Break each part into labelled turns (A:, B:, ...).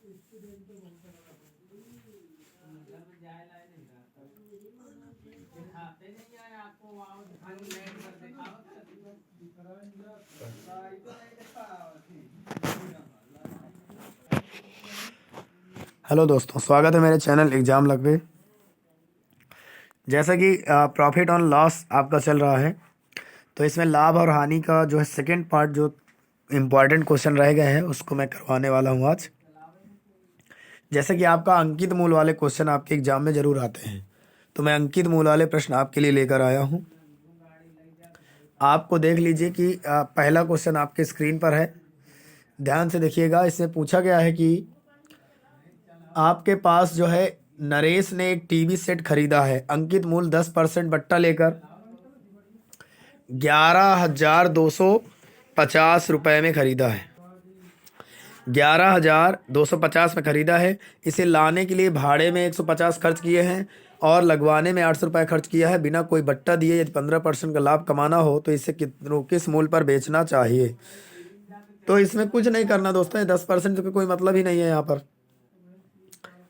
A: Hello दोस्तों, स्वागत है मेरे चैनल एग्ज़ाम लग गए। जैसा कि प्रॉफिट ऑन लॉस आपका चल रहा है, तो इसमें लाभ और हानि का जो है सेकंड पार्ट, जो इम्पॉर्टेंट क्वेश्चन रह गए हैं, उसको मैं करवाने वाला हूँ आज। जैसे कि आपका अंकित मूल वाले क्वेश्चन आपके एग्जाम में ज़रूर आते हैं, तो मैं अंकित मूल वाले प्रश्न आपके लिए लेकर आया हूँ। आपको देख लीजिए कि पहला क्वेश्चन आपके स्क्रीन पर है, ध्यान से देखिएगा। इसमें पूछा गया है कि आपके पास जो है नरेश ने एक टीवी सेट खरीदा है। अंकित मूल 10% बट्टा लेकर 11,250 रुपये में खरीदा है। 11,250 में खरीदा है। इसे लाने के लिए भाड़े में 150 खर्च किए हैं और लगवाने में 800 रुपये खर्च किया है बिना कोई बट्टा दिए। यदि 15% का लाभ कमाना हो तो इसे किस मूल्य पर बेचना चाहिए। तो इसमें कुछ नहीं करना दोस्तों, 10% का कोई मतलब ही नहीं है यहाँ पर।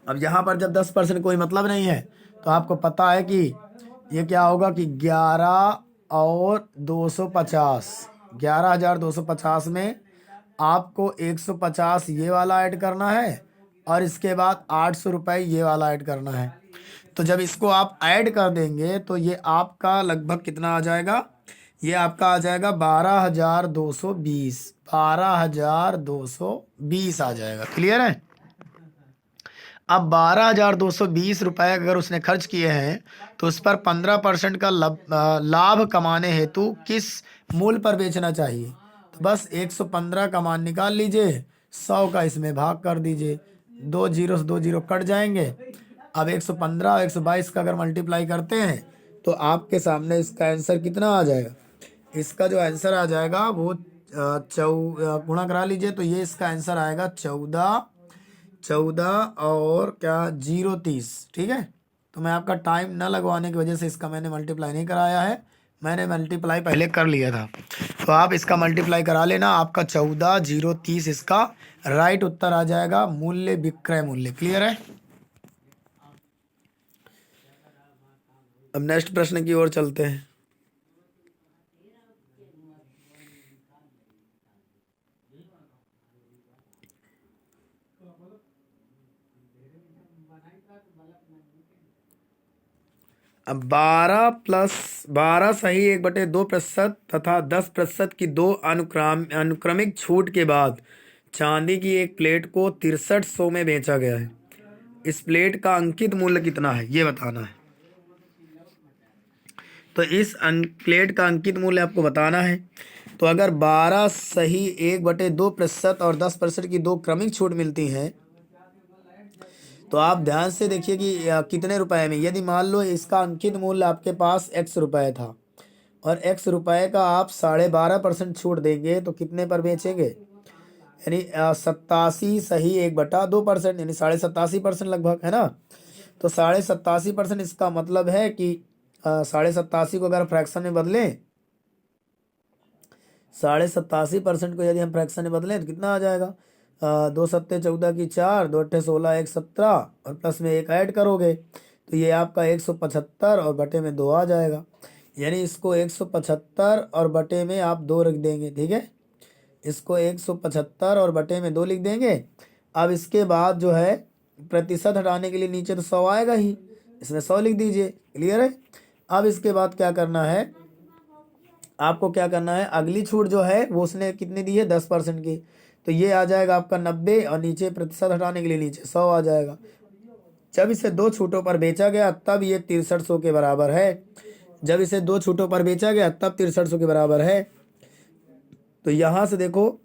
A: अब यहाँ पर जब 10% कोई मतलब नहीं है, तो आपको पता है कि ये क्या होगा कि 11 और 250, 11,250 में आपको 150 ये वाला ऐड करना है और इसके बाद 800 रुपये ये वाला ऐड करना है। तो जब इसको आप ऐड कर देंगे तो ये आपका लगभग कितना आ जाएगा, ये आपका आ जाएगा 12,220, 12,220 आ जाएगा। क्लियर है। अब 12,220 रुपये अगर उसने खर्च किए हैं तो उस पर 15% का लाभ कमाने हेतु किस मूल्य पर बेचना चाहिए। तो बस 115 का मान निकाल लीजिए, 100 का इसमें भाग कर दीजिए, 2 जीरो से 2 जीरो कट जाएंगे। अब 115 और 122 का अगर मल्टीप्लाई करते हैं तो आपके सामने इसका आंसर कितना आ जाएगा। इसका जो आंसर आ जाएगा वो गुणा करा लीजिए, तो ये इसका आंसर आएगा 14 और क्या 030। ठीक है। तो मैं आपका टाइम ना लगवाने की वजह से इसका मैंने मल्टीप्लाई नहीं कराया है, मैंने मल्टीप्लाई पहले कर लिया था। तो आप इसका मल्टीप्लाई करा लेना, आपका 14,030 इसका राइट उत्तर आ जाएगा। मूल्य विक्रय मूल्य। क्लियर है। अब नेक्स्ट प्रश्न की ओर चलते हैं। अब 12 प्लस 12 सही 1/2% तथा 10% की दो अनुक्रमिक छूट के बाद चांदी की एक प्लेट को 6300 में बेचा गया है। इस प्लेट का अंकित मूल्य कितना है ये बताना है। तो इस प्लेट का अंकित मूल्य आपको बताना है। तो अगर 12 सही 1/2% और 10% की दो क्रमिक छूट मिलती हैं, तो आप ध्यान से देखिए कि कितने रुपए में। यदि मान लो इसका अंकित मूल्य आपके पास x रुपए था और x रुपए का आप 12.5% छूट देंगे तो कितने पर बेचेंगे, यानी 87 सही 1/2%, यानी 87.5% लगभग, है ना। तो 87.5% इसका मतलब है कि 87.5 को अगर फ्रैक्शन में बदलें, 87.5% को यदि हम फ्रैक्शन में बदलें तो कितना आ जाएगा, 2 सत्ते 14 की 4, 2 अट्ठे 16, 1 17 और प्लस में 1 ऐड करोगे तो ये आपका 175 और बटे में 2 आ जाएगा। यानी इसको 175 और बटे में आप 2 रख देंगे। ठीक है। इसको 175 और बटे में 2 लिख देंगे। अब इसके बाद जो है प्रतिशत हटाने के लिए नीचे तो 100 आएगा ही, इसमें 100 लिख दीजिए। क्लियर है। अब इसके बाद क्या करना है, आपको क्या करना है, अगली छूट जो है वो उसने कितनी दी है, 10% की। तो ये आ जाएगा आपका 90 और नीचे प्रतिशत हटाने के लिए नीचे 100 आ जाएगा। जब इसे 2 छूटों पर बेचा गया तब ये 6300 के बराबर है। जब इसे 2 छूटों पर बेचा गया तब 6300 के बराबर है। तो यहाँ से देखो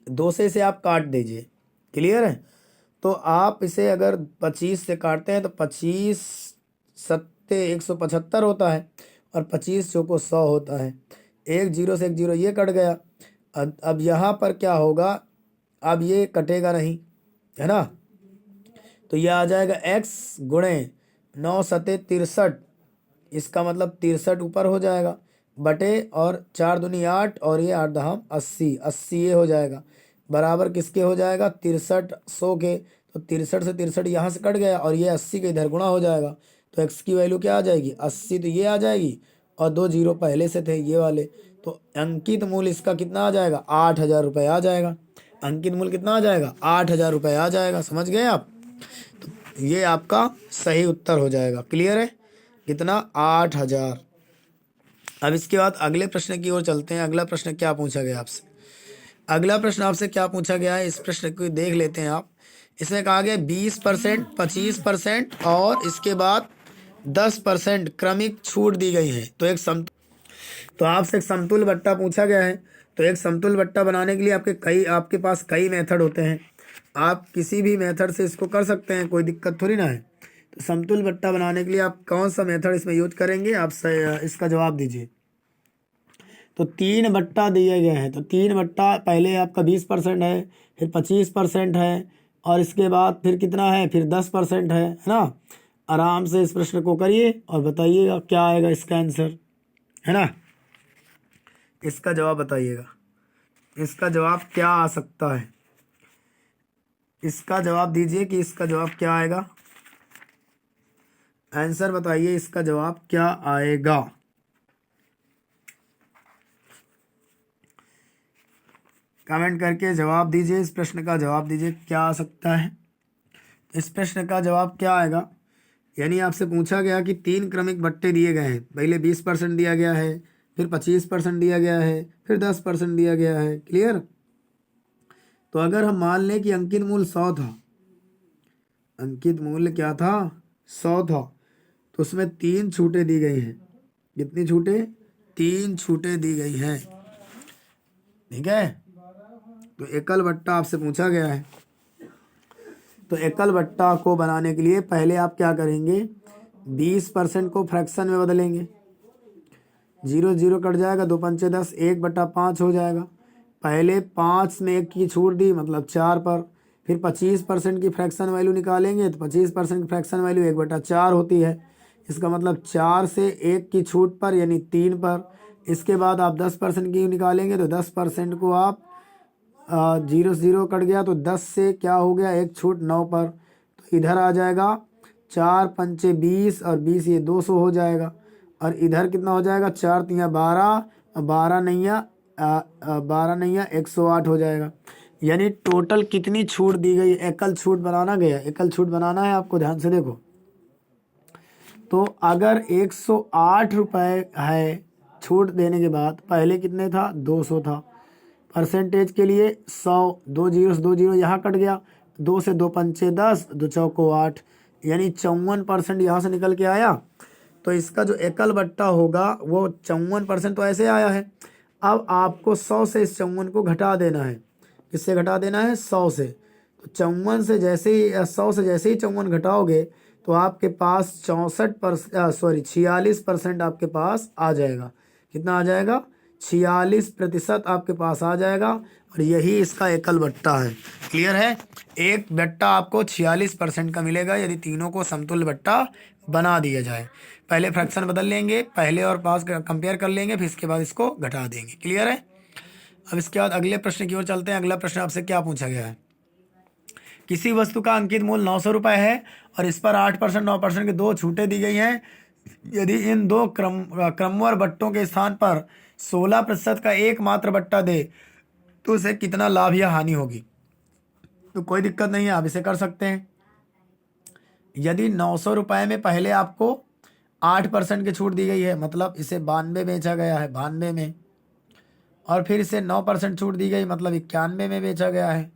A: 2 से इसे आप काट दीजिए। क्लियर है। तो आप इसे अगर 25 से काटते हैं तो 25 सत्ते 175 होता है और 25 चौको 100 होता है। एक जीरो से एक जीरो ये कट गया। अब यहाँ पर क्या होगा, अब ये कटेगा नहीं, है ना। तो ये आ जाएगा x गुणे 9 सत्ते 63, इसका मतलब 63 ऊपर हो जाएगा, बटे और 4 दूनी 8 और ये 8 दहम 80, 80 ये हो जाएगा। बराबर किसके हो जाएगा 6300 के। तो 63 से 63 यहाँ से कट गया और ये 80 के इधर गुणा हो जाएगा। तो x की वैल्यू क्या आ जाएगी 80, तो ये आ जाएगी और 2 जीरो पहले से थे ये वाले। तो अंकित मूल्य इसका कितना आ जाएगा 8000 रुपये आ जाएगा। अंकित मूल्य कितना आ जाएगा 8000 रुपये आ जाएगा। समझ गए आप? तो ये आपका सही उत्तर हो जाएगा। क्लियर है? कितना 8000। अब इसके बाद अगले प्रश्न की ओर चलते हैं। अगला प्रश्न क्या पूछा गया आपसे? अगला प्रश्न आपसे क्या पूछा गया है इस प्रश्न को देख लेते हैं आप। इसमें कहा गया 20%, 25% और इसके बाद 10% क्रमिक छूट दी गई है। तो आपसे एक समतुल्य बट्टा पूछा गया है। तो एक समतुल्य बट्टा बनाने के लिए आपके पास कई मेथड होते हैं। आप किसी भी मेथड से इसको कर सकते हैं, कोई दिक्कत थोड़ी ना है। तो समतुल्य बट्टा बनाने के लिए आप कौन सा मेथड इसमें यूज करेंगे, आप इसका जवाब दीजिए। तो 3 बट्टा दिए गए हैं। तो 3 बट्टा पहले आपका 20% है, फिर 25% है और इसके बाद फिर कितना है, फिर 10% है ना। आराम से इस प्रश्न को करिए और बताइएगा क्या आएगा इसका आंसर, है ना। इसका जवाब बताइएगा, इसका जवाब क्या आ सकता है। इसका जवाब दीजिए कि इसका जवाब क्या आएगा। आंसर बताइए, इसका जवाब क्या आएगा। कमेंट करके जवाब दीजिए, इस प्रश्न का जवाब दीजिए क्या आ सकता है। इस प्रश्न का जवाब क्या आएगा। यानी आपसे पूछा गया कि 3 क्रमिक बट्टे दिए गए हैं। पहले 20% दिया गया है, फिर 25% दिया गया है, फिर 10% दिया गया है। क्लियर? तो अगर हम मान लें कि अंकित मूल्य 100 था, अंकित मूल्य क्या था 100 था, तो उसमें 3 छूटें दी गई हैं। कितनी छूटें? 3 छूटें दी गई हैं। ठीक है। तो एकल बट्टा आपसे पूछा गया है। तो एकल बट्टा को बनाने के लिए पहले आप क्या करेंगे, 20% को फ्रैक्शन में बदलेंगे। 0 0 कट जाएगा, 2 पंचे 10, 1/5 हो जाएगा। पहले 5 में 1 की छूट दी मतलब 4 पर। फिर 25% की फ्रैक्शन वैल्यू निकालेंगे तो 25% की फ्रैक्शन वैल्यू 1/4 होती है। इसका मतलब 4 से 1 की छूट पर यानी 3 पर। इसके बाद आप 10% की निकालेंगे तो 10% को आप 0 0 कट गया तो 10 से क्या हो गया 1 छूट 9 पर। तो इधर आ जाएगा 4 पंचे 20 और 20 ये 200 हो जाएगा। और इधर कितना हो जाएगा 4 तिया 12 और 12 नैया 108 हो जाएगा। यानी टोटल कितनी छूट दी गई। एकल छूट बनाना गया, एकल छूट बनाना है आपको, ध्यान से देखो। तो अगर 108 रुपये है छूट देने के बाद, पहले कितने था 200 था। परसेंटेज के लिए 100, 2 जीरो से 2 जीरो यहाँ कट गया, 2 से 2 पंचे 10, 2 चौको 8, यानी 54% यहाँ से निकल के आया। तो इसका जो एकल बट्टा होगा वो 54% तो ऐसे आया है। अब आपको 100 से इस 54 को घटा देना है। किससे घटा देना है 100 से। तो 54 से जैसे ही 100 से जैसे ही 54 घटाओगे तो आपके पास 46% आपके पास आ जाएगा। कितना आ जाएगा 46% आपके पास आ जाएगा। और यही इसका एकल बट्टा है। क्लियर है? एक बट्टा आपको 46% का मिलेगा यदि तीनों को समतुल्य बट्टा बना दिया जाए। पहले फ्रैक्शन बदल लेंगे, पहले और पास कंपेयर कर लेंगे, फिर इसके बाद इसको घटा देंगे। क्लियर है? अब इसके बाद अगले प्रश्न की ओर चलते हैं। अगला प्रश्न आपसे क्या पूछा गया है। किसी वस्तु का अंकित मूल्य 900 रुपये है और इस पर 8%, 9% की 2 छूटें दी गई हैं। यदि इन 2 क्रमवार बट्टों के स्थान पर 16% का एकमात्र बट्टा दे तो उसे कितना लाभ या हानि होगी। तो कोई दिक्कत नहीं है, आप इसे कर सकते हैं। यदि 900 रुपये में पहले आपको 8% की छूट दी गई है, मतलब इसे 92 बेचा गया है 92 में, और फिर इसे 9% छूट दी गई मतलब 91 में बेचा गया है।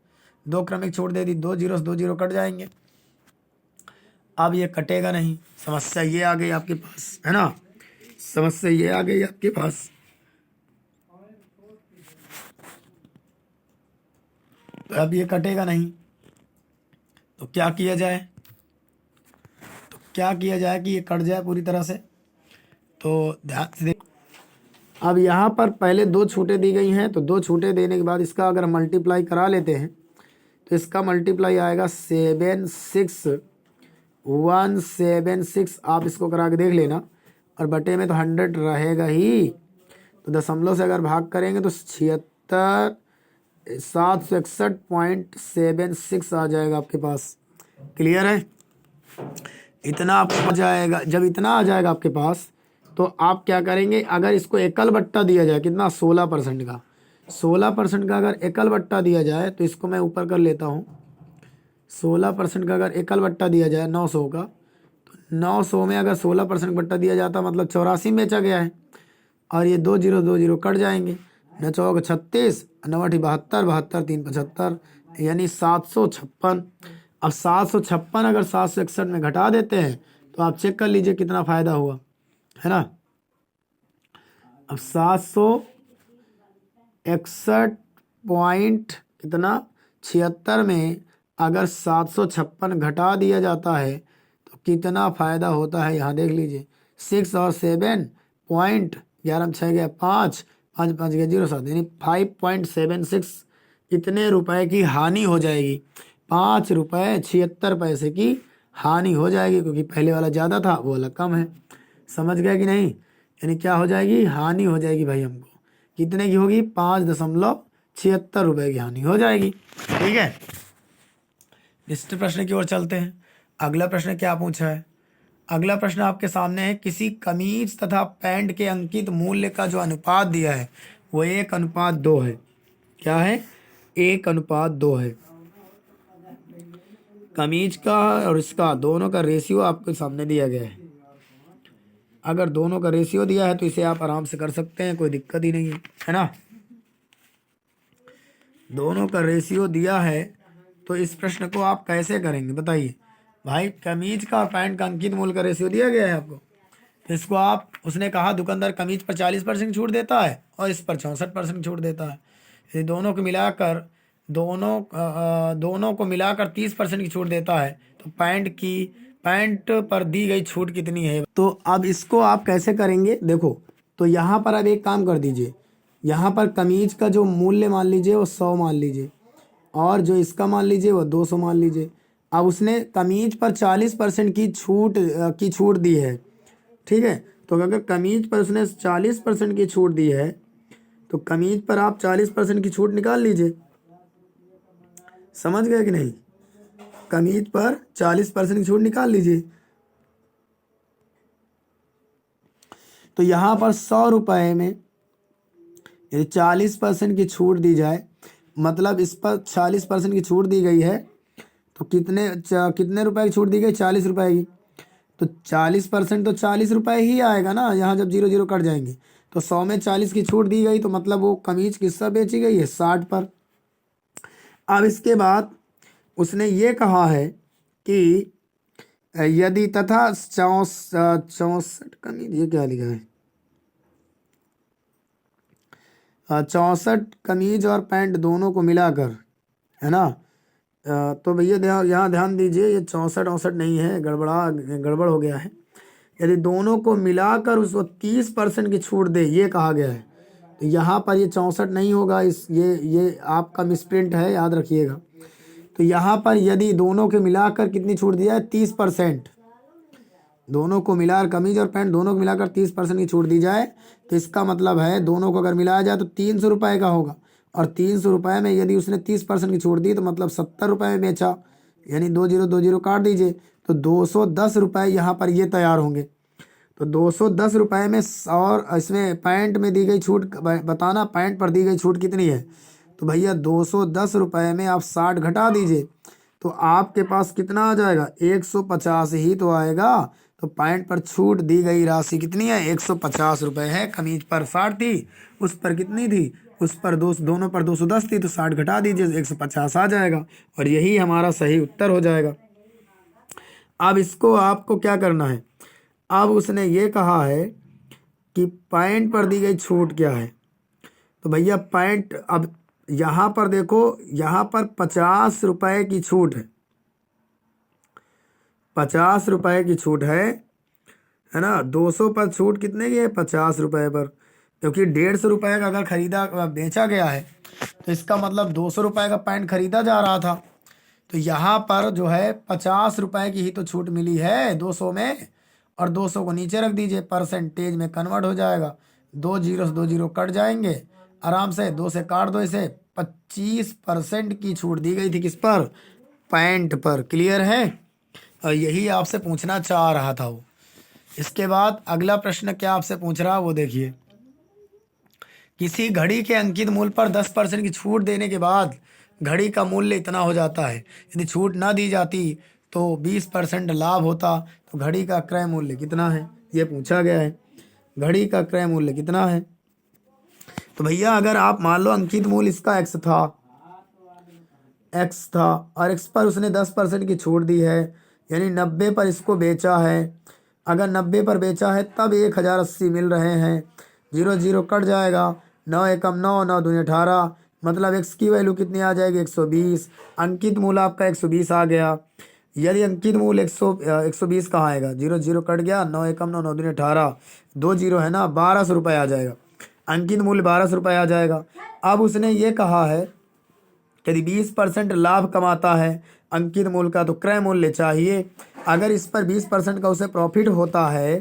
A: 2 क्रमिक छूट दे दी, 2 जीरो से 2 जीरो कट जाएंगे। अब ये कटेगा नहीं। समस्या ये आ गई आपके पास, है ना। समस्या ये आ गई आपके पास। तो अब ये कटेगा नहीं, तो क्या किया जाए। तो क्या किया जाए कि ये कट जाए पूरी तरह से। तो ध्यान से देख, अब यहाँ पर पहले 2 छूटें दी गई हैं। तो 2 छूटें देने के बाद इसका अगर मल्टीप्लाई करा लेते हैं तो इसका मल्टीप्लाई आएगा 76176। आप इसको करा के देख लेना। और बटे में तो 100 रहेगा ही। तो दशमलव से अगर भाग करेंगे तो 76 761.76 आ जाएगा आपके पास। क्लियर है? इतना आपको आ जाएगा। जब इतना आ जाएगा आपके पास तो आप क्या करेंगे, अगर इसको एकल बट्टा दिया जाए कितना 16% का, 16% का अगर एकल बट्टा दिया जाए तो इसको मैं ऊपर कर लेता हूँ। 16% का अगर एकल बट्टा दिया जाए 900 का, तो 900 में अगर 16% बट्टा दिया जाता मतलब 84 में बेचा गया है। और ये 2 0 कट जाएंगे, 9 चौक 36, 9 8 72, 72 3 75, यानी 756। अब 756 अगर 761 में घटा देते हैं तो आप चेक कर लीजिए कितना फायदा हुआ, है ना। अब 761 पॉइंट कितना 76 में अगर 756 घटा दिया जाता है तो कितना फायदा होता है, यहाँ देख लीजिए। 6 और 7 पॉइंट 11 6 गया 5, 5 5 गया 0 7, यानी 5.76 इतने रुपए की हानि हो जाएगी। 5 रुपये 76 पैसे की हानि हो जाएगी, क्योंकि पहले वाला ज़्यादा था वो वाला कम है। समझ गया कि नहीं? यानी क्या हो जाएगी, हानि हो जाएगी भाई हमको। कितने की होगी, 5.76 रुपये की हानि हो जाएगी। ठीक है, नेक्स्ट प्रश्न की ओर चलते हैं। अगला प्रश्न क्या पूछा है? अगला प्रश्न आपके सामने है, किसी कमीज तथा पैंट के अंकित मूल्य का जो अनुपात दिया है वो 1:2 है। क्या है? 1:2 है। कमीज का और इसका दोनों का रेशियो आपके सामने दिया गया है। अगर दोनों का रेशियो दिया है तो इसे आप आराम से कर सकते हैं, कोई दिक्कत ही नहीं है ना। दोनों का रेशियो दिया है तो इस प्रश्न को आप कैसे करेंगे बताइए। भाई कमीज का और पैंट का अंकित मूल्य का रेशियो दिया गया है आपको, तो इसको आप, उसने कहा दुकानदार कमीज पर 40% छूट देता है और इस पर 64% छूट देता है। यदि दोनों को मिलाकर दोनों को मिलाकर 30% की छूट देता है तो पैंट पर दी गई छूट कितनी है। तो अब इसको आप कैसे करेंगे देखो। तो यहाँ पर अब एक काम कर दीजिए, यहाँ पर कमीज का जो मूल्य मान लीजिए वो 100 मान लीजिए, और जो इसका मान लीजिए वो 200 मान लीजिए। अब उसने कमीज पर 40% की छूट दी है। ठीक है, तो अगर कमीज पर उसने 40% की छूट दी है तो कमीज पर आप 40% की छूट निकाल लीजिए। समझ गए कि नहीं? कमीज पर 40% की छूट निकाल लीजिए। तो यहाँ पर 100 रुपये में यदि 40% की छूट दी जाए, मतलब इस पर 40% की छूट दी गई है तो कितने रुपए की छूट दी गई, 40 रुपए की। तो 40% तो 40 रुपये ही आएगा ना, यहाँ जब 0 0 कट जाएंगे। तो 100 में 40 की छूट दी गई तो मतलब वो कमीज किससे बेची गई है, 60 पर। अब इसके बाद उसने ये कहा है कि यदि तथा 64 कमीज, ये क्या लिखा है, 64 कमीज और पैंट दोनों को मिलाकर, है ना। तो भैया यहाँ ध्यान दीजिए, ये 64 नहीं है, गड़बड़ हो गया है। यदि दोनों को मिलाकर उसको 30% की छूट दे, ये कहा गया है। तो यहाँ पर ये 64 नहीं होगा, ये आपका मिसप्रिंट है, याद रखिएगा। तो यहाँ पर यदि दोनों के मिलाकर कितनी छूट दिया है, 30%। दोनों को मिलाकर कमीज और पैंट दोनों को मिलाकर 30% की छूट दी जाए तो इसका मतलब है दोनों को अगर मिलाया जाए तो 300 रुपये का होगा। और 300 रुपये में यदि उसने 30% की छूट दी तो मतलब 70 रुपये में बेचा, यानी 2 0 काट दीजिए तो 210 रुपये यहाँ पर ये तैयार होंगे। तो 210 रुपये में, और इसमें पैंट में दी गई छूट बताना, पैंट पर दी गई छूट कितनी है। तो भैया 210 रुपये में आप 60 घटा दीजिए तो आपके पास कितना आ जाएगा, 150 ही तो आएगा। तो पैंट पर छूट दी गई राशि कितनी है, 150 रुपये है। कमीज पर 60 थी, उस पर कितनी थी, उस पर दोनों पर 210 थी, तो 60 घटा दीजिए 150 आ जाएगा, और यही हमारा सही उत्तर हो जाएगा। अब इसको आपको क्या करना है, अब उसने ये कहा है कि पैंट पर दी गई छूट क्या है। तो भैया पैंट, अब यहाँ पर देखो, यहाँ पर 50 रुपये की छूट है, 50 रुपये की छूट है ना। 200 पर छूट कितने की है, 50 रुपये पर, क्योंकि 150 रुपये का अगर खरीदा बेचा गया है तो इसका मतलब 200 रुपये का पैंट खरीदा जा रहा था। तो यहाँ पर जो है 50 रुपये की ही तो छूट मिली है 200 में, और 200 को नीचे रख दीजिए, परसेंटेज में कन्वर्ट हो जाएगा। 2 0 से 2 0 कट जाएंगे आराम से, 2 से काट दो इसे, 25% की छूट दी गई थी किस पर? पैंट पर। क्लियर है? और यही आपसे पूछना चाह रहा था वो। इसके बाद अगला प्रश्न क्या आपसे पूछ रहा है वो देखिए। किसी घड़ी के अंकित मूल्य पर 10% की छूट देने के बाद घड़ी का मूल्य इतना हो जाता है। यदि छूट ना दी जाती तो 20% लाभ होता। तो घड़ी का क्रय मूल्य कितना है ये पूछा गया है। घड़ी का क्रय मूल्य कितना है? तो भैया अगर आप मान लो अंकित मूल्य इसका एक्स था और एक्स पर उसने 10% की छूट दी है, यानी 90 पर इसको बेचा है। अगर 90 पर बेचा है तब 1080 मिल रहे हैं। जीरो जीरो कट जाएगा, 9 एकम 9, 9 दूनी 18, मतलब एक्स की वैल्यू कितनी आ जाएगी? 120। अंकित मूल्य आपका 120 आ गया। यदि अंकित मूल्य 120 कहाँ आएगा? जीरो जीरो कट गया, 9 एकम 9, 9 दूनी 18, 2 जीरो है ना, 1200 रुपये आ जाएगा। अंकित मूल्य 1200 रुपये आ जाएगा। अब उसने ये कहा है यदि 20% लाभ कमाता है अंकित मूल्य का तो क्रय मूल्य चाहिए। अगर इस पर 20% का उसे प्रॉफिट होता है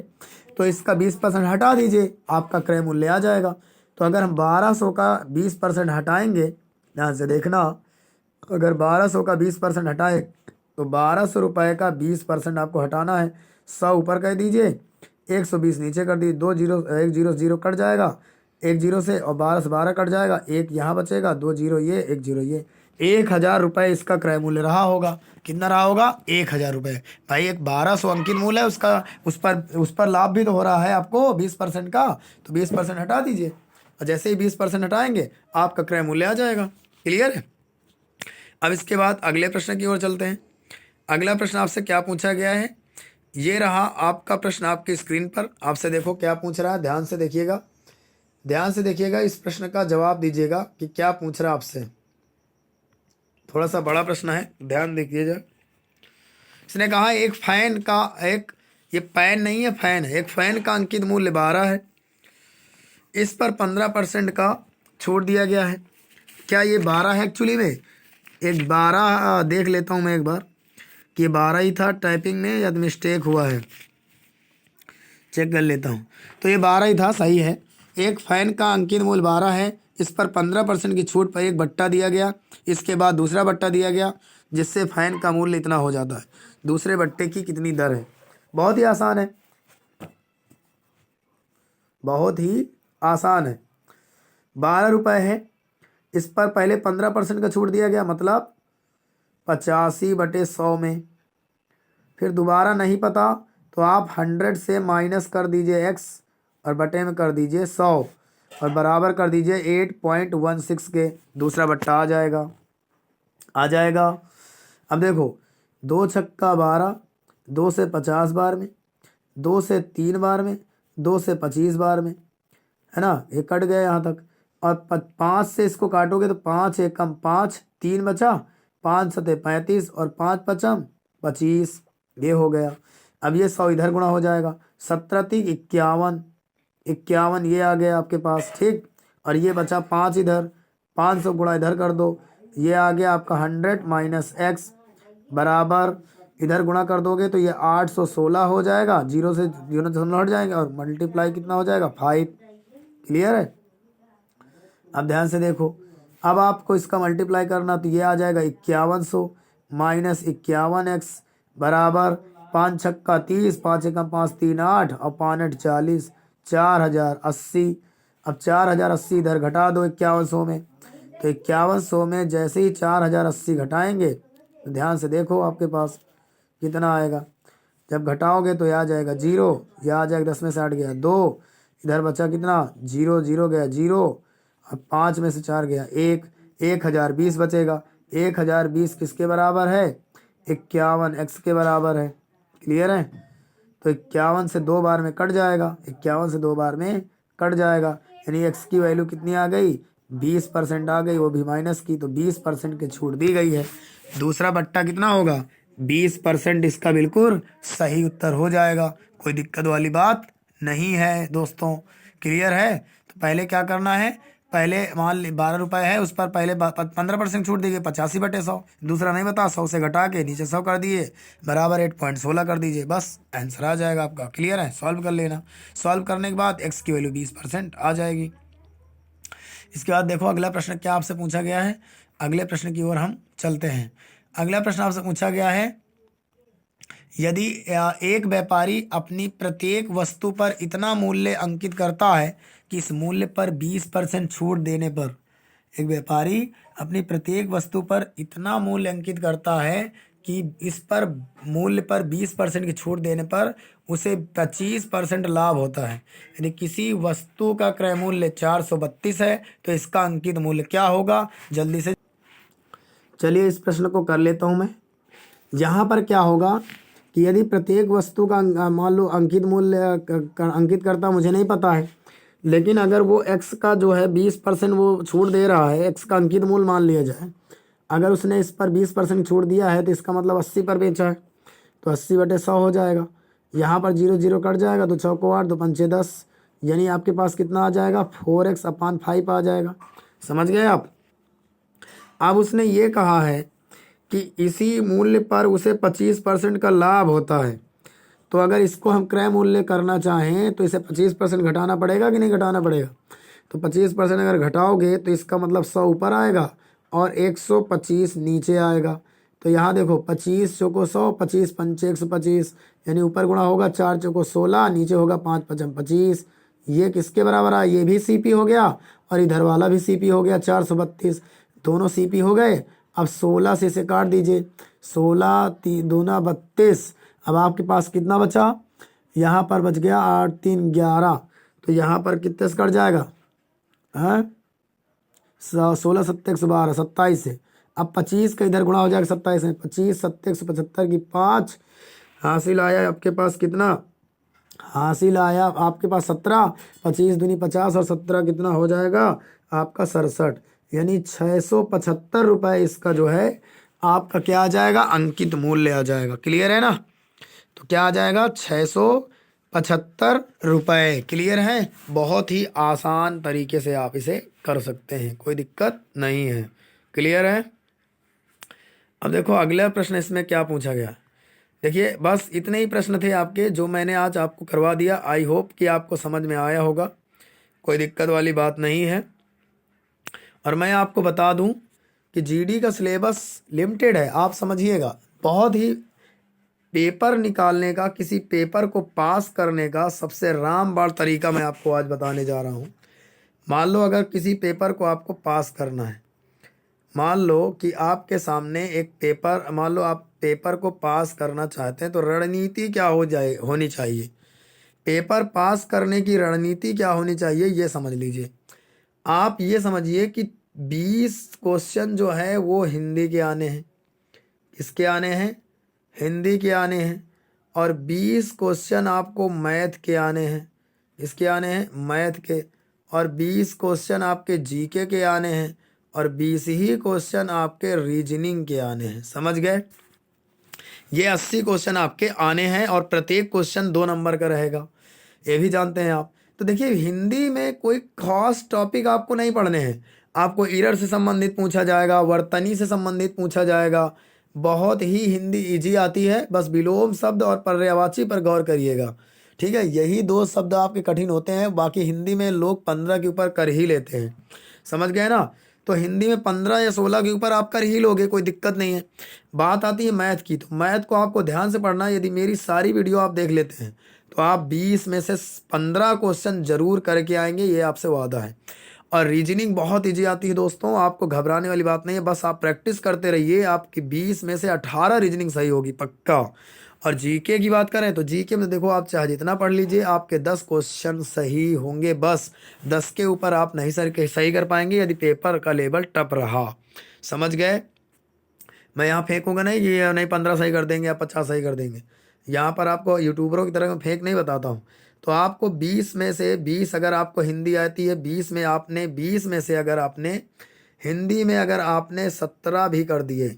A: तो इसका 20% हटा दीजिए, आपका क्रय मूल्य आ जाएगा। तो अगर हम 1200 का 20% हटाएंगे, ध्यान से देखना, अगर 1200 का 20% हटाए तो 1200 रुपये का 20% आपको हटाना है। 100 ऊपर कर दीजिए, 120 नीचे कर दीजिए, 2 जीरो, 1 जीरो जीरो कट जाएगा, 1 जीरो से, और 12 से 12 कट जाएगा, 1 यहाँ बचेगा, 2 जीरो ये, 1 जीरो ये। 1000 रुपये इसका क्रय मूल्य रहा होगा। कितना रहा होगा? 1000 रुपये। भाई एक 1200 अंकित मूल्य है उसका, उस पर लाभ भी तो हो रहा है आपको 20% का, तो 20% हटा दीजिए और जैसे ही 20% हटाएंगे आपका क्रय मूल्य आ जाएगा। क्लियर है? अब इसके बाद अगले प्रश्न की ओर चलते हैं। अगला प्रश्न आपसे क्या पूछा गया है, ये रहा आपका प्रश्न आपकी स्क्रीन पर। आपसे देखो क्या पूछ रहा है, ध्यान से देखिएगा, ध्यान से देखिएगा, इस प्रश्न का जवाब दीजिएगा कि क्या पूछ रहा है आपसे। थोड़ा सा बड़ा प्रश्न है, ध्यान देखिएगा। इसने कहा एक फैन का ये पैन नहीं है, फैन है, एक फैन का अंकित मूल्य 12 है। इस पर 15% का छूट दिया गया है। क्या ये 12 है एक्चुअली में? एक 12 देख लेता हूँ मैं एक बार कि 12 ही था टाइपिंग में या तो मिस्टेक हुआ है, चेक कर लेता हूँ। तो ये 12 ही था, सही है। एक फैन का अंकित मूल्य 12 है। इस पर 15% की छूट पर एक बट्टा दिया गया, इसके बाद दूसरा बट्टा दिया गया, जिससे फैन का मूल्य इतना हो जाता है। दूसरे बट्टे की कितनी दर है? बहुत ही आसान है, बहुत ही आसान है। 12 रुपये है, इस पर पहले 15% का छूट दिया गया, मतलब 85/100 में। फिर दोबारा नहीं पता तो आप 100 से माइनस कर दीजिए x और बटे में कर दीजिए 100 और बराबर कर दीजिए 8.16 के। दूसरा बट्टा आ जाएगा, आ जाएगा। अब देखो, 2 छक्का 12, 2 से 50 बार में, 2 से 3 बार में, 2 से 25 बार में, है ना, ये कट गया यहाँ तक। और 5 से इसको काटोगे तो 5 एकम 5, 3 बचा, 5 सते 35 और 5 पचम 25, ये हो गया। अब ये 100 इधर गुणा हो जाएगा, 17 3 51, 51 ये आ गया आपके पास, ठीक। और ये बचा 5 इधर, 500 गुणा इधर कर दो, ये आ गया आपका 100 माइनस एक्स बराबर, इधर गुणा कर दोगे तो ये 816 हो जाएगा, जीरो से जीरो दशमलव हट जाएंगे और मल्टीप्लाई कितना हो जाएगा? 5। क्लियर है? अब ध्यान से देखो, अब आपको इसका मल्टीप्लाई करना तो ये आ जाएगा 5100 माइनस 51x बराबर 5 छक्का 30, 5 एकम 5 3 8 और 5 8 40, 4080। अब 4080 इधर घटा दो 5100 में, तो 5100 में जैसे ही 4080 घटाएंगे तो ध्यान से देखो आपके पास कितना आएगा। जब घटाओगे तो यह आ जाएगा 0, यह आ जाएगा 10 में से 8 गया 2, इधर बचा कितना? 0 0 गया 0, अब 5 में से 4 गया 1, 1020 बचेगा। 1020 किसके बराबर है? 51x के बराबर है। क्लियर है? तो 51 से 2 बार में कट जाएगा, 51 से 2 बार में कट जाएगा, यानी x की वैल्यू कितनी आ गई? 20% आ गई, वो भी माइनस की, तो 20% की छूट दी गई है। दूसरा बट्टा कितना होगा? 20%। इसका बिल्कुल सही उत्तर हो जाएगा, कोई दिक्कत वाली बात नहीं है दोस्तों। क्लियर है? तो पहले क्या करना है, पहले मान ली 12 रुपये है, उस पर पहले 15% छूट दी गई, 85/100। दूसरा नहीं बता, 100 से घटा के नीचे 100 कर दिए बराबर 8.16 कर दीजिए, बस आंसर आ जाएगा आपका। क्लियर है? सॉल्व कर लेना, सॉल्व करने के बाद एक्स की वैल्यू 20% आ जाएगी। इसके बाद देखो अगला प्रश्न क्या आपसे पूछा गया है। अगले प्रश्न की ओर हम चलते हैं। अगला प्रश्न आपसे पूछा गया है, यदि एक व्यापारी अपनी प्रत्येक वस्तु पर इतना मूल्य अंकित करता है कि इस मूल्य पर 20% छूट देने पर, एक व्यापारी अपनी प्रत्येक वस्तु पर इतना मूल्य अंकित करता है कि इस पर मूल्य पर 20% की छूट देने पर उसे 25% लाभ होता है। यदि किसी वस्तु का क्रय मूल्य 432 है तो इसका अंकित मूल्य क्या होगा? जल्दी से चलिए इस प्रश्न को कर लेता हूं मैं। यहाँ पर क्या होगा कि यदि प्रत्येक वस्तु का मान लो अंकित मूल्य अंकित करता मुझे नहीं पता है, लेकिन अगर वो एक्स का जो है 20% वो छूट दे रहा है, एक्स का अंकित मूल्य मान लिया जाए, अगर उसने इस पर 20% छूट दिया है तो इसका मतलब 80 पर बेचा है, तो 80/100 हो जाएगा। यहाँ पर 0 0 कट जाएगा तो 6 को 8 तो 5 10, यानी आपके पास कितना आ जाएगा? 4x/5 आ जाएगा। समझ गए आप? अब उसने ये कहा है कि इसी मूल्य पर उसे 25% का लाभ होता है, तो अगर इसको हम क्रय मूल्य करना चाहें तो इसे 25% घटाना पड़ेगा कि नहीं घटाना पड़ेगा? तो 25% अगर घटाओगे तो इसका मतलब 100 ऊपर आएगा और 125 नीचे आएगा। तो यहाँ देखो 25 चौको 100, 25 पंचे 125, यानी ऊपर गुणा होगा 4 चौको 16, नीचे होगा 5 पचम 25। ये किसके बराबर आया? ये भी सीपी हो गया और इधर वाला भी सीपी हो गया 432, दोनों सीपी हो गए। अब 16 से इसे काट दीजिए, 16 दूना 32। अब आपके पास कितना बचा? यहाँ पर बच गया 8 3 11, तो यहाँ पर कितने से कट जाएगा? हाँ 16 7 112, 27 से। अब 25 का इधर गुणा हो जाएगा 27 में, 25 7 175 की 5। हासिल आया आपके पास कितना? हासिल आया आपके पास 17। 25 दूनी 50 और 17 कितना हो जाएगा आपका? 67, यानी 675 रुपये इसका जो है आपका क्या आ जाएगा? अंकित मूल्य आ जाएगा। क्लियर है ना? तो क्या आ जाएगा? 675 रुपये। क्लियर है? बहुत ही आसान तरीके से आप इसे कर सकते हैं, कोई दिक्कत नहीं है। क्लियर है? अब देखो अगला प्रश्न इसमें क्या पूछा गया। देखिए बस इतने ही प्रश्न थे आपके जो मैंने आज आपको करवा दिया। आई होप कि आपको समझ में आया होगा, कोई दिक्कत वाली बात नहीं है। और मैं आपको बता दूं कि जीडी का सिलेबस लिमिटेड है, आप समझिएगा। बहुत ही पेपर निकालने का, किसी पेपर को पास करने का सबसे रामबाण तरीका मैं आपको आज बताने जा रहा हूँ। मान लो अगर किसी पेपर को आपको पास करना है, मान लो कि आपके सामने एक पेपर, मान लो आप पेपर को पास करना चाहते हैं, तो रणनीति क्या होनी चाहिए? पेपर पास करने की रणनीति क्या होनी चाहिए ये समझ लीजिए। आप ये समझिए कि 20 क्वेश्चन जो है वो हिंदी के आने हैं। किसके आने हैं? हिंदी के आने हैं। और 20 क्वेश्चन आपको मैथ के आने हैं। इसके आने हैं? मैथ के। और 20 क्वेश्चन आपके जीके के आने हैं। और 20 ही क्वेश्चन आपके रीजनिंग के आने हैं। समझ गए? ये 80 क्वेश्चन आपके आने हैं और प्रत्येक क्वेश्चन 2 नंबर का रहेगा, ये भी जानते हैं आप। तो देखिए हिंदी में कोई खास टॉपिक आपको नहीं पढ़ने हैं। आपको ईरर से संबंधित पूछा जाएगा, वर्तनी से संबंधित पूछा जाएगा। बहुत ही हिंदी इजी आती है, बस विलोम शब्द और पर्यायवाची पर गौर करिएगा। ठीक है, यही 2 शब्द आपके कठिन होते हैं, बाकी हिंदी में लोग 15 के ऊपर कर ही लेते हैं। समझ गए ना? तो हिंदी में 15 या 16 के ऊपर आप कर ही लोगे, कोई दिक्कत नहीं है। बात आती है मैथ की, तो मैथ को आपको ध्यान से पढ़ना है। यदि मेरी सारी वीडियो आप देख लेते हैं तो आप 20 में से 15 क्वेश्चन जरूर करके आएंगे, ये आपसे वादा है। और रीजनिंग बहुत ईजी आती है दोस्तों, आपको घबराने वाली बात नहीं है, बस आप प्रैक्टिस करते रहिए। आपकी 20 में से 18 रीजनिंग सही होगी पक्का। और जीके की बात करें तो जीके में देखो आप चाहे जितना पढ़ लीजिए, आपके 10 क्वेश्चन सही होंगे, बस 10 के ऊपर आप नहीं सही कर पाएंगे यदि पेपर का लेवल टफ रहा। समझ गए? मैं यहाँ फेंकूंगा नहीं, ये नहीं 15 सही कर देंगे या 50 सही कर देंगे। यहाँ पर आपको यूट्यूबरों की तरह मैं फेंक नहीं बताता हूँ। तो आपको 20 में से 20 अगर आपको हिंदी आती है, 20 में से अगर आपने हिंदी में अगर आपने 17 भी कर दिए,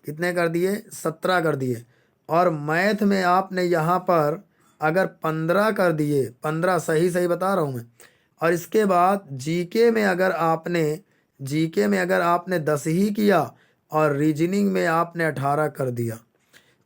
A: कितने कर दिए? 17 कर दिए। और मैथ में आपने यहाँ पर अगर 15 कर दिए, 15 सही सही बता रहा हूँ मैं। और इसके बाद जीके में अगर आपने 10 ही किया और रीजनिंग में आपने 18 कर दिया,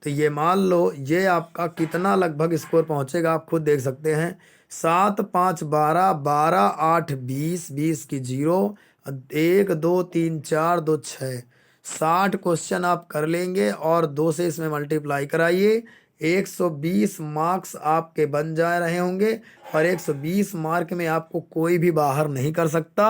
A: तो ये मान लो ये आपका कितना लगभग स्कोर पहुंचेगा, आप खुद देख सकते हैं। 7 5 12, 12 8 20, 20 की 0, 1 2 3 4 2 6, 60 क्वेश्चन आप कर लेंगे और 2 से इसमें मल्टीप्लाई कराइए। 120 मार्क्स आपके बन जा रहे होंगे और 120 मार्क में आपको कोई भी बाहर नहीं कर सकता।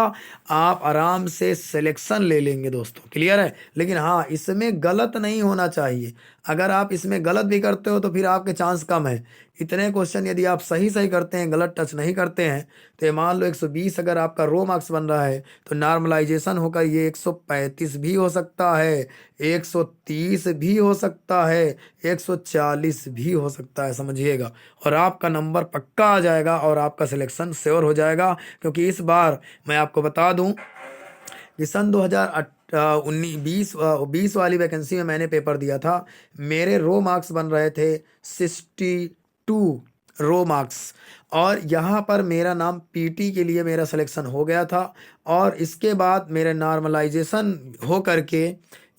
A: आप आराम से सिलेक्शन ले लेंगे दोस्तों, क्लियर है। लेकिन हाँ, इसमें गलत नहीं होना चाहिए। अगर आप इसमें गलत भी करते हो तो फिर आपके चांस कम है। इतने क्वेश्चन यदि आप सही सही करते हैं, गलत टच नहीं करते हैं, तो ये मान लो 120 अगर आपका रो मार्क्स बन रहा है तो नॉर्मलाइजेशन होकर ये 135 भी हो सकता है, 130 भी हो सकता है, 140 भी हो सकता है, समझिएगा। और आपका नंबर पक्का आ जाएगा और आपका सिलेक्शन श्योर हो जाएगा। क्योंकि इस बार मैं आपको बता दूं कि सन 2019 20 वाली वैकेंसी में मैंने पेपर दिया था। मेरे रो मार्क्स बन रहे थे 62 रो मार्क्स, और यहाँ पर मेरा नाम पीटी के लिए मेरा सिलेक्शन हो गया था। और इसके बाद मेरे नॉर्मलाइजेशन हो करके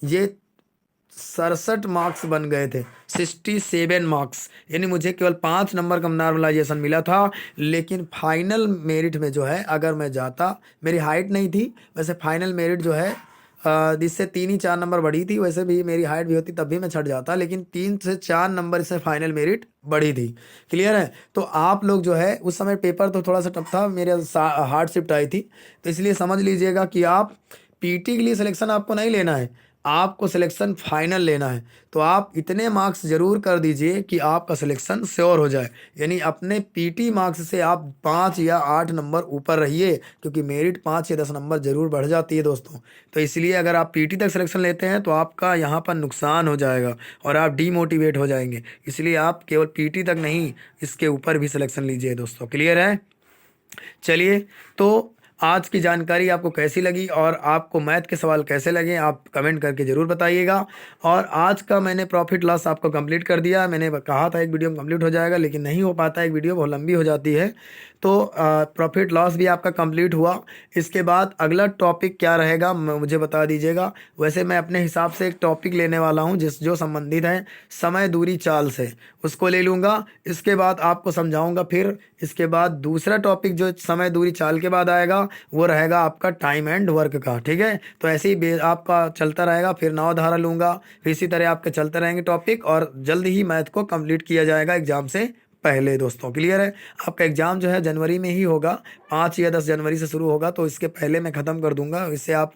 A: ये 67 मार्क्स बन गए थे, 67 मार्क्स, यानी मुझे केवल 5 नंबर का नॉर्मलाइजेशन मिला था। लेकिन फाइनल मेरिट में जो है अगर मैं जाता, मेरी हाइट नहीं थी वैसे, फाइनल मेरिट जो है जिससे 3 ही 4 नंबर बढ़ी थी, वैसे भी मेरी हाइट भी होती तब भी मैं छट जाता, लेकिन 3 से 4 नंबर से फाइनल मेरिट बढ़ी थी, क्लियर है। तो आप लोग जो है, उस समय पेपर तो थोड़ा सा टफ था, मेरे हार्ड शिफ्ट आई थी, तो इसलिए समझ लीजिएगा कि आप पीटी के लिए सिलेक्शन आपको नहीं लेना है, आपको सिलेक्शन फाइनल लेना है। तो आप इतने मार्क्स जरूर कर दीजिए कि आपका सिलेक्शन श्योर हो जाए, यानी अपने पीटी मार्क्स से आप 5 या 8 नंबर ऊपर रहिए, क्योंकि मेरिट 5 या 10 नंबर जरूर बढ़ जाती है दोस्तों। तो इसलिए अगर आप पीटी तक सिलेक्शन लेते हैं तो आपका यहाँ पर नुकसान हो जाएगा और आप डीमोटिवेट हो जाएंगे। इसलिए आप केवल पीटी तक नहीं, इसके ऊपर भी सिलेक्शन लीजिए दोस्तों, क्लियर है। चलिए, तो आज की जानकारी आपको कैसी लगी और आपको मैथ के सवाल कैसे लगे, आप कमेंट करके ज़रूर बताइएगा। और आज का मैंने प्रॉफिट लॉस आपको कंप्लीट कर दिया। मैंने कहा था एक वीडियो में कंप्लीट हो जाएगा, लेकिन नहीं हो पाता, एक वीडियो बहुत लंबी हो जाती है। तो प्रॉफिट लॉस भी आपका कंप्लीट हुआ। इसके बाद अगला टॉपिक क्या रहेगा मुझे बता दीजिएगा। वैसे मैं अपने हिसाब से एक टॉपिक लेने वाला हूँ जो संबंधित है समय दूरी चाल से, उसको ले लूँगा। इसके बाद आपको समझाऊंगा। फिर इसके बाद दूसरा टॉपिक जो समय दूरी चाल के बाद आएगा वो रहेगा आपका टाइम एंड वर्क का, ठीक है। तो ऐसे ही आपका चलता रहेगा। फिर नौ धारा लूँगा, फिर इसी तरह आपके चलते रहेंगे टॉपिक, और जल्दी ही मैथ को कंप्लीट किया जाएगा एग्जाम से पहले दोस्तों, क्लियर है। आपका एग्ज़ाम जो है जनवरी में ही होगा, 5 या 10 जनवरी से शुरू होगा, तो इसके पहले मैं ख़त्म कर दूंगा, इससे आप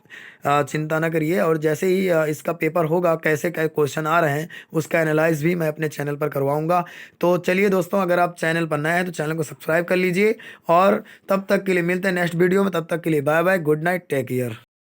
A: चिंता ना करिए। और जैसे ही इसका पेपर होगा, कैसे क्या क्वेश्चन आ रहे हैं उसका एनालाइज भी मैं अपने चैनल पर करवाऊंगा। तो चलिए दोस्तों, अगर आप चैनल पर नए हैं तो चैनल को सब्सक्राइब कर लीजिए। और तब तक के लिए मिलते हैं नेक्स्ट वीडियो में, तब तक के लिए bye bye, good night, take care.